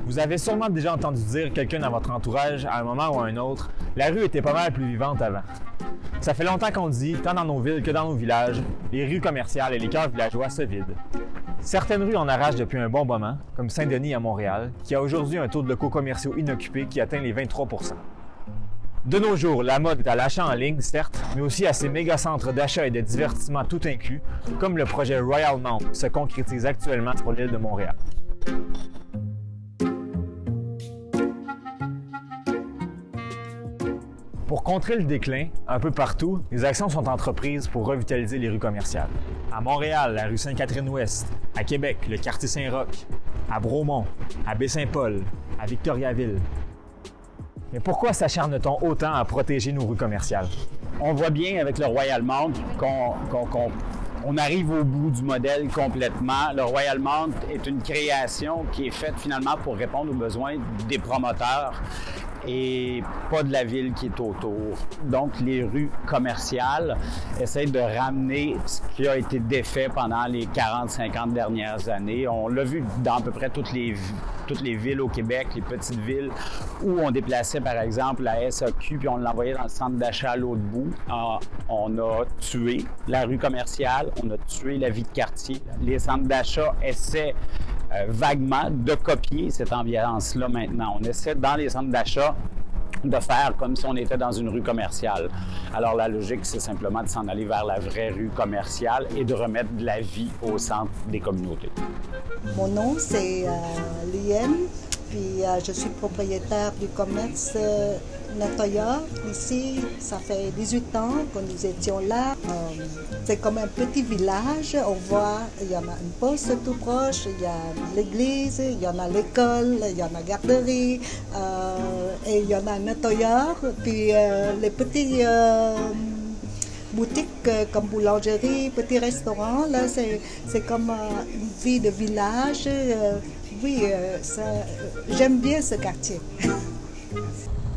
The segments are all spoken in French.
Vous avez sûrement déjà entendu dire quelqu'un dans votre entourage, à un moment ou à un autre, la rue était pas mal plus vivante avant. Ça fait longtemps qu'on le dit, tant dans nos villes que dans nos villages, les rues commerciales et les cœurs villageois se vident. Certaines rues en arrachent depuis un bon moment, comme Saint-Denis à Montréal, qui a aujourd'hui un taux de locaux commerciaux inoccupés qui atteint les 23 %. De nos jours, la mode est à l'achat en ligne, certes, mais aussi à ces méga-centres d'achat et de divertissement tout inclus, comme le projet Royalmount se concrétise actuellement sur l'île de Montréal. Pour contrer le déclin, un peu partout, des actions sont entreprises pour revitaliser les rues commerciales. À Montréal, la rue Sainte-Catherine-Ouest. À Québec, le quartier Saint-Roch. À Bromont. À Baie-Saint-Paul. À Victoriaville. Mais pourquoi s'acharne-t-on autant à protéger nos rues commerciales? On voit bien avec le Royalmount qu'on arrive au bout du modèle complètement. Le Royalmount est une création qui est faite finalement pour répondre aux besoins des promoteurs et pas de la ville qui est autour. Donc, les rues commerciales essayent de ramener ce qui a été défait pendant les 40-50 dernières années. On l'a vu dans à peu près toutes les villes au Québec, les petites villes, où on déplaçait, par exemple, la SAQ, puis on l'envoyait dans le centre d'achat à l'autre bout. On a tué la rue commerciale, on a tué la vie de quartier. Les centres d'achat essaient vaguement de copier cette ambiance-là maintenant. On essaie, dans les centres d'achat, de faire comme si on était dans une rue commerciale. Alors, la logique, c'est simplement de s'en aller vers la vraie rue commerciale et de remettre de la vie au centre des communautés. Mon nom, c'est Liane, puis je suis propriétaire du commerce nettoyeur. Ici, ça fait 18 ans que nous étions là. C'est comme un petit village. On voit, il y en a une poste tout proche, il y a l'église, il y en a l'école, il y en a la garderie, et il y en a un nettoyeur. Puis les petits boutiques comme boulangerie, petits restaurants, là, c'est comme une vie de village. J'aime bien ce quartier.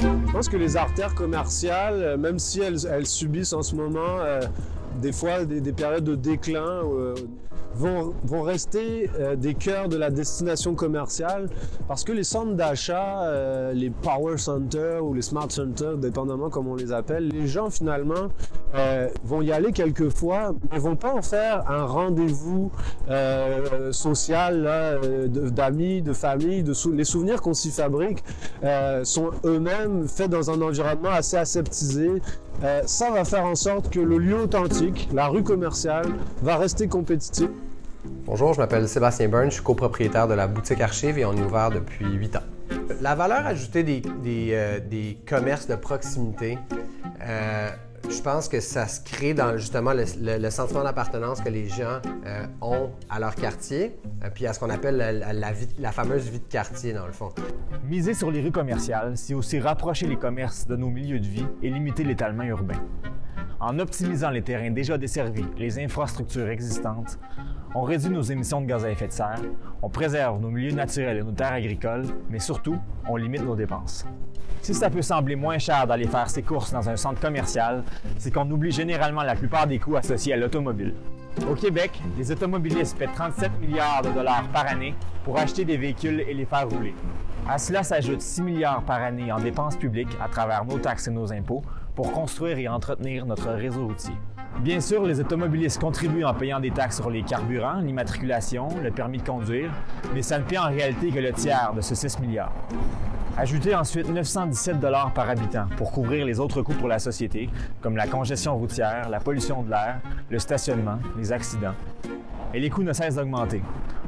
Je pense que les artères commerciales, même si elles subissent en ce moment des fois des périodes de déclin, vont rester des cœurs de la destination commerciale parce que les centres d'achat, les power centers ou les smart centers, dépendamment comme on les appelle, les gens finalement vont y aller quelques fois, mais vont pas en faire un rendez-vous social là, d'amis, de famille, les souvenirs qu'on s'y fabrique sont eux-mêmes faits dans un environnement assez aseptisé. Ça va faire en sorte que le lieu authentique, la rue commerciale, va rester compétitif. Bonjour, je m'appelle Sébastien Byrne, je suis copropriétaire de la boutique Archive et on est ouvert depuis 8 ans. La valeur ajoutée des commerces de proximité, je pense que ça se crée dans justement le sentiment d'appartenance que les gens ont à leur quartier, puis à ce qu'on appelle la fameuse vie de quartier dans le fond. Miser sur les rues commerciales, c'est aussi rapprocher les commerces de nos milieux de vie et limiter l'étalement urbain. En optimisant les terrains déjà desservis et les infrastructures existantes, on réduit nos émissions de gaz à effet de serre, on préserve nos milieux naturels et nos terres agricoles, mais surtout, on limite nos dépenses. Si ça peut sembler moins cher d'aller faire ses courses dans un centre commercial, c'est qu'on oublie généralement la plupart des coûts associés à l'automobile. Au Québec, les automobilistes paient 37 milliards de dollars par année pour acheter des véhicules et les faire rouler. À cela s'ajoutent 6 milliards par année en dépenses publiques à travers nos taxes et nos impôts pour construire et entretenir notre réseau routier. Bien sûr, les automobilistes contribuent en payant des taxes sur les carburants, l'immatriculation, le permis de conduire, mais ça ne paie en réalité que le tiers de ce 6 milliards. Ajoutez ensuite 917 $ par habitant pour couvrir les autres coûts pour la société, comme la congestion routière, la pollution de l'air, le stationnement, les accidents. Et les coûts ne cessent d'augmenter.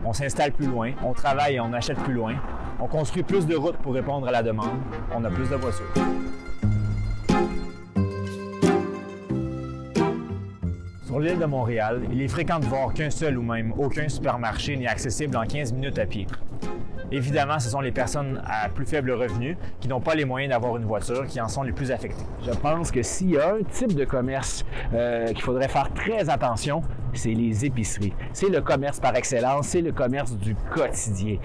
On s'installe plus loin, on travaille et on achète plus loin, on construit plus de routes pour répondre à la demande, on a plus de voitures. Sur l'île de Montréal, il est fréquent de voir qu'un seul ou même aucun supermarché n'est accessible en 15 minutes à pied. Évidemment, ce sont les personnes à plus faible revenu qui n'ont pas les moyens d'avoir une voiture qui en sont les plus affectées. Je pense que s'il y a un type de commerce qu'il faudrait faire très attention, c'est les épiceries. C'est le commerce par excellence, c'est le commerce du quotidien.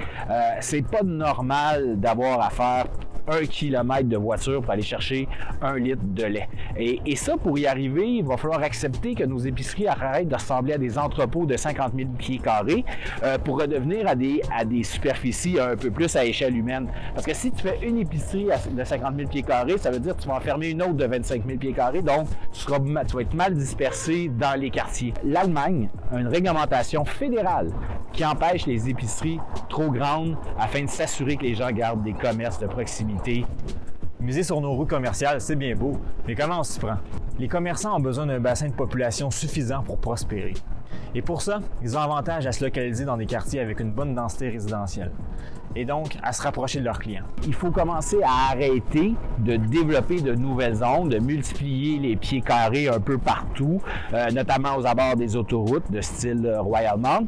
C'est pas normal d'avoir à faire 1 kilomètre de voiture pour aller chercher 1 litre de lait. Et ça, pour y arriver, il va falloir accepter que nos épiceries arrêtent de ressembler à des entrepôts de 50 000 pieds carrés pour redevenir à des superficies un peu plus à échelle humaine. Parce que si tu fais une épicerie de 50 000 pieds carrés, ça veut dire que tu vas en fermer une autre de 25 000 pieds carrés, donc tu vas être mal dispersé dans les quartiers. L'Allemagne a une réglementation fédérale qui empêche les épiceries trop grandes afin de s'assurer que les gens gardent des commerces de proximité. Miser sur nos rues commerciales, c'est bien beau, mais comment on s'y prend? Les commerçants ont besoin d'un bassin de population suffisant pour prospérer. Et pour ça, ils ont avantage à se localiser dans des quartiers avec une bonne densité résidentielle. Et donc, à se rapprocher de leurs clients. Il faut commencer à arrêter de développer de nouvelles zones, de multiplier les pieds carrés un peu partout, notamment aux abords des autoroutes de style Royalmount,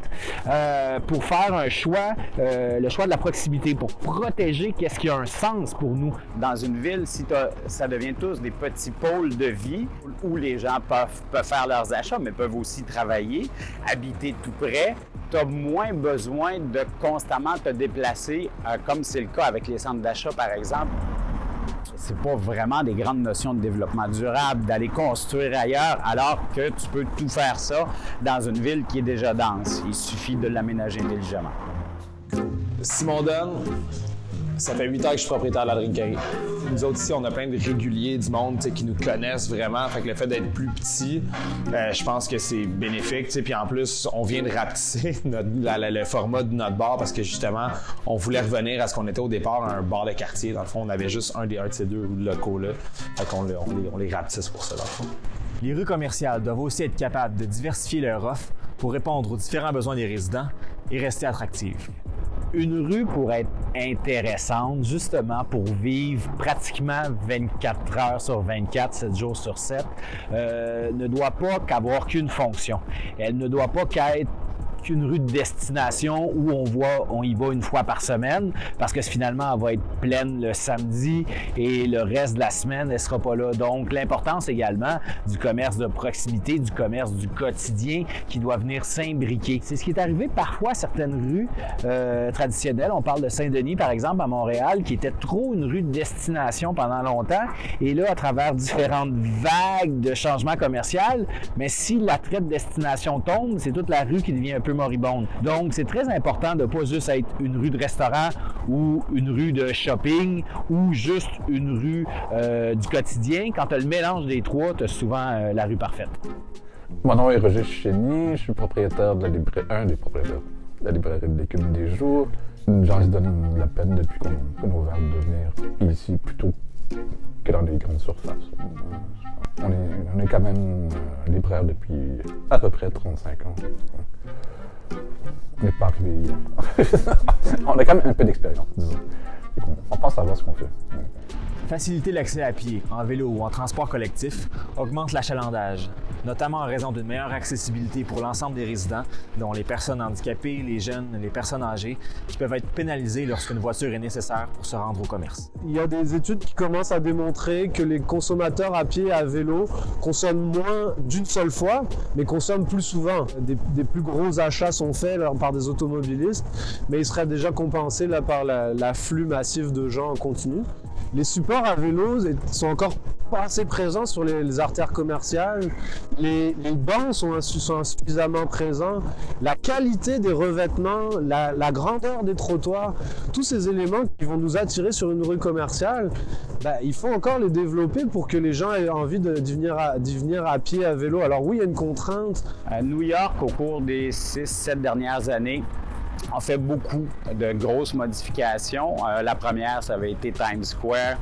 pour faire un choix, le choix de la proximité, pour protéger qu'est-ce qui a un sens pour nous. Dans une ville, si ça devient tous des petits pôles de vie où les gens peuvent faire leurs achats, mais peuvent aussi travailler, habiter tout près, tu as moins besoin de constamment te déplacer, comme c'est le cas avec les centres d'achat, par exemple. C'est pas vraiment des grandes notions de développement durable d'aller construire ailleurs, alors que tu peux tout faire ça dans une ville qui est déjà dense. Il suffit de l'aménager intelligemment. Simon Donne, ça fait 8 ans que je suis propriétaire de la drinkerie. Nous autres ici, on a plein de réguliers du monde qui nous connaissent vraiment. Fait que le fait d'être plus petit, je pense que c'est bénéfique. Puis en plus, on vient de rapetisser le format de notre bar parce que justement, on voulait revenir à ce qu'on était au départ, un bar de quartier. Dans le fond, on avait juste un de ces deux locaux-là. Fait qu'on on les rapetisse pour ça, dans le fond. Les rues commerciales doivent aussi être capables de diversifier leur offre pour répondre aux différents besoins des résidents et rester attractives. Une rue pour être intéressante, justement pour vivre pratiquement 24 heures sur 24, 7 jours sur 7, ne doit pas qu'avoir qu'une fonction. Elle ne doit pas qu'être qu'une rue de destination où on y va une fois par semaine parce que finalement, elle va être pleine le samedi et le reste de la semaine, elle ne sera pas là. Donc, l'importance également du commerce de proximité, du commerce du quotidien qui doit venir s'imbriquer. C'est ce qui est arrivé parfois à certaines rues traditionnelles. On parle de Saint-Denis, par exemple, à Montréal, qui était trop une rue de destination pendant longtemps. Et là, à travers différentes vagues de changements commerciaux, mais si l'attrait de destination tombe, c'est toute la rue qui devient un peu moribonde. Donc, c'est très important de ne pas juste être une rue de restaurant ou une rue de shopping ou juste une rue du quotidien. Quand tu as le mélange des trois, tu as souvent la rue parfaite. Mon nom est Roger Chénier, je suis propriétaire de un des propriétaires de la librairie de l'écume des jours. Les gens se donnent la peine depuis qu'on a ouvert de venir ici plutôt que dans des grandes surfaces. On est quand même libraire depuis à peu près 35 ans. On n'est pas arrivé hier. On a quand même un peu d'expérience, disons. On pense savoir ce qu'on fait. Faciliter l'accès à pied, en vélo ou en transport collectif augmente l'achalandage, notamment en raison d'une meilleure accessibilité pour l'ensemble des résidents, dont les personnes handicapées, les jeunes, les personnes âgées, qui peuvent être pénalisées lorsqu'une voiture est nécessaire pour se rendre au commerce. Il y a des études qui commencent à démontrer que les consommateurs à pied et à vélo consomment moins d'une seule fois, mais consomment plus souvent. Des plus gros achats sont faits par des automobilistes, mais ils seraient déjà compensés là, par l'afflux massif de gens en continu. Les supports à vélo sont encore pas assez présents sur les artères commerciales. Les bancs sont insuffisamment présents. La qualité des revêtements, la grandeur des trottoirs, tous ces éléments qui vont nous attirer sur une rue commerciale, il faut encore les développer pour que les gens aient envie d'y venir à pied, à vélo. Alors oui, il y a une contrainte. À New York, au cours des 6-7 dernières années, on fait beaucoup de grosses modifications. La première, ça avait été Times Square,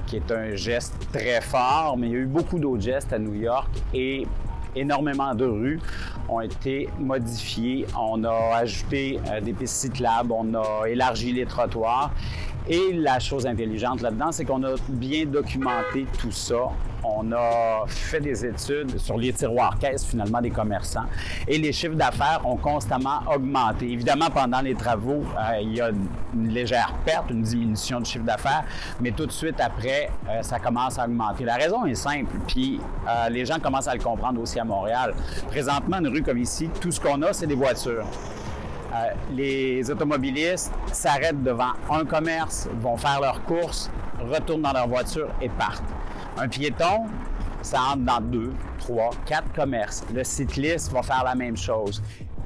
qui est un geste très fort, mais il y a eu beaucoup d'autres gestes à New York et énormément de rues ont été modifiées. On a ajouté des pistes cyclables, on a élargi les trottoirs. Et la chose intelligente là-dedans, c'est qu'on a bien documenté tout ça. On a fait des études sur les tiroirs caisses, finalement, des commerçants. Et les chiffres d'affaires ont constamment augmenté. Évidemment, pendant les travaux, il y a une légère perte, une diminution de chiffre d'affaires, mais tout de suite après, ça commence à augmenter. La raison est simple, puis les gens commencent à le comprendre aussi à Montréal. Présentement, une rue comme ici, tout ce qu'on a, c'est des voitures. Les automobilistes s'arrêtent devant un commerce, vont faire leurs courses, retournent dans leur voiture et partent. Un piéton, ça entre dans 2, 3, 4 commerces. Le cycliste va faire la même chose.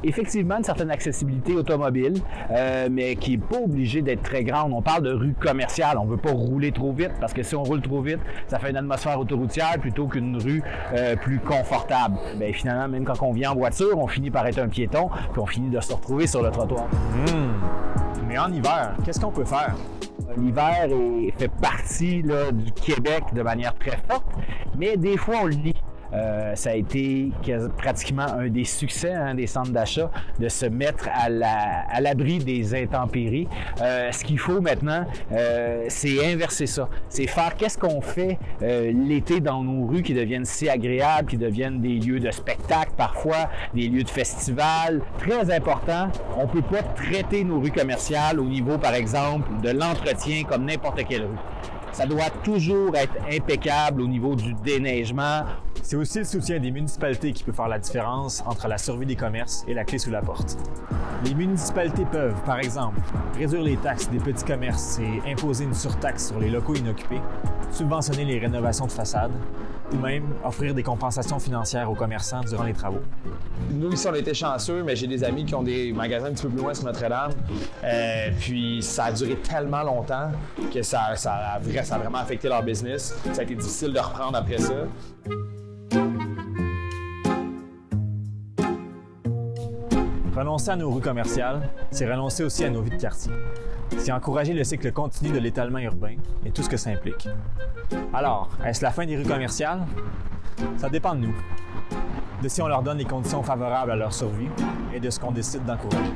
Effectivement, une certaine accessibilité automobile, mais qui n'est pas obligée d'être très grande. On parle de rue commerciale. On ne veut pas rouler trop vite parce que si on roule trop vite, ça fait une atmosphère autoroutière plutôt qu'une rue plus confortable. Bien, finalement, même quand on vient en voiture, on finit par être un piéton puis on finit de se retrouver sur le trottoir. Mais en hiver, qu'est-ce qu'on peut faire? L'hiver fait partie là, du Québec de manière très forte, mais des fois, on le nie. Ça a été pratiquement un des succès des centres d'achat de se mettre à l'abri des intempéries. Ce qu'il faut maintenant, c'est inverser ça. C'est faire qu'est-ce qu'on fait l'été dans nos rues qui deviennent si agréables, qui deviennent des lieux de spectacle parfois, des lieux de festival. Très important, on ne peut pas traiter nos rues commerciales au niveau, par exemple, de l'entretien comme n'importe quelle rue. Ça doit toujours être impeccable au niveau du déneigement. C'est aussi le soutien des municipalités qui peut faire la différence entre la survie des commerces et la clé sous la porte. Les municipalités peuvent, par exemple, réduire les taxes des petits commerces et imposer une surtaxe sur les locaux inoccupés, subventionner les rénovations de façades, ou même offrir des compensations financières aux commerçants durant les travaux. Nous, ici, on a été chanceux, mais j'ai des amis qui ont des magasins un petit peu plus loin sur Notre-Dame. Puis ça a duré tellement longtemps que ça a vraiment affecté leur business. Ça a été difficile de reprendre après ça. Renoncer à nos rues commerciales, c'est renoncer aussi à nos vies de quartier. C'est encourager le cycle continu de l'étalement urbain et tout ce que ça implique. Alors, est-ce la fin des rues commerciales? Ça dépend de nous, de si on leur donne les conditions favorables à leur survie et de ce qu'on décide d'encourager.